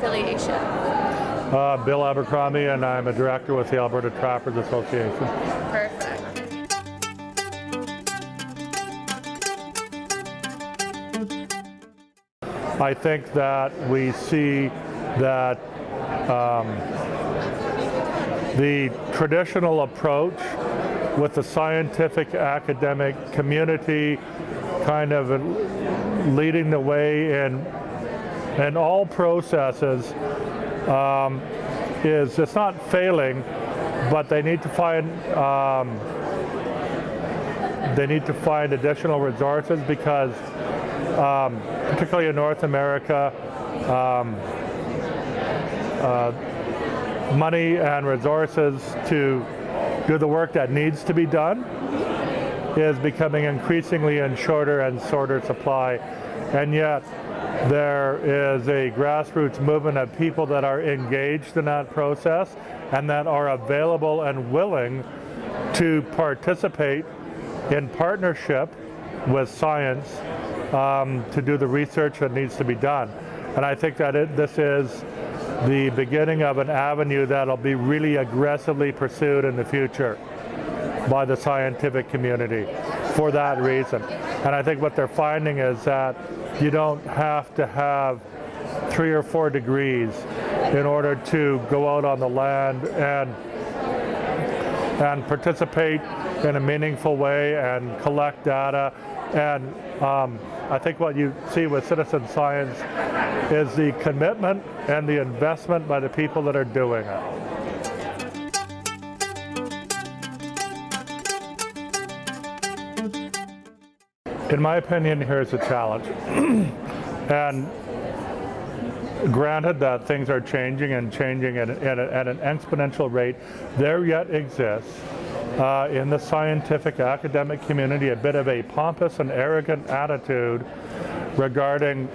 affiliation? Bill Abecrombie, and I'm a director with the Alberta Trappers Association. Perfect. I think that we see that the traditional approach with the scientific academic community kind of leading the way in all processes is, it's not failing, but they need to find additional resources because particularly in North America, money and resources to do the work that needs to be done is becoming increasingly in shorter and shorter supply, and yet there is a grassroots movement of people that are engaged in that process and that are available and willing to participate in partnership with science to do the research that needs to be done. And I think that this is the beginning of an avenue that'll be really aggressively pursued in the future by the scientific community for that reason. And I think what they're finding is that you don't have to have 3 or 4 degrees in order to go out on the land and participate in a meaningful way and collect data. And I think what you see with citizen science is the commitment and the investment by the people that are doing it. In my opinion, here's a challenge. And granted that things are changing and changing at an exponential rate, there yet exists in the scientific academic community a bit of a pompous and arrogant attitude regarding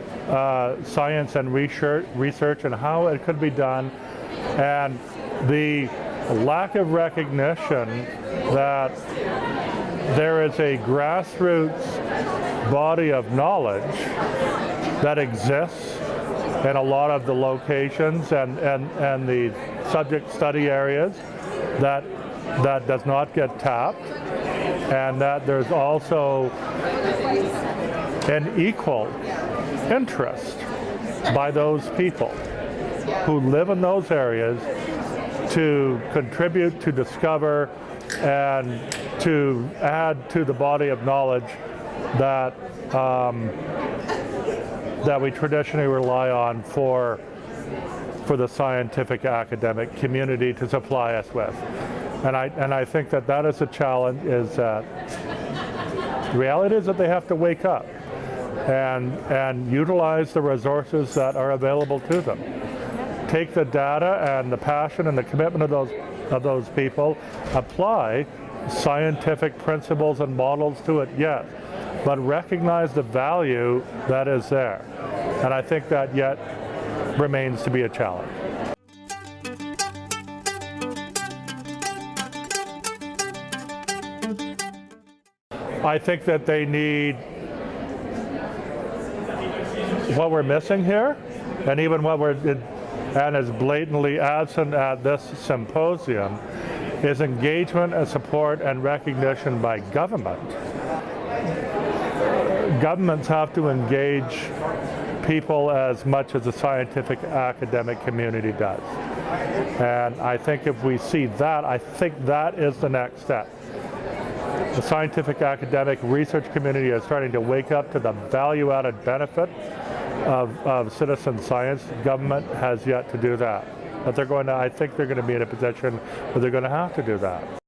science and research and how it could be done, and the lack of recognition that there is a grassroots body of knowledge that exists in a lot of the locations and the subject study areas that does not get tapped, and that there's also an equal interest by those people who live in those areas to contribute, to discover, and to add to the body of knowledge that that we traditionally rely on for the scientific academic community to supply us with. And I think that is a challenge, is that the reality is that they have to wake up and utilize the resources that are available to them. Take the data and the passion and the commitment of those people, apply scientific principles and models to it, yes, but recognize the value that is there. And I think that yet remains to be a challenge. I think that they need what we're missing here, and even what and is blatantly absent at this symposium, is engagement and support and recognition by government. Governments have to engage people as much as the scientific academic community does. And I think if we see that, I think that is the next step. The scientific academic research community is starting to wake up to the value-added benefit of citizen science. Government has yet to do that. But I think they're going to be in a position where they're going to have to do that.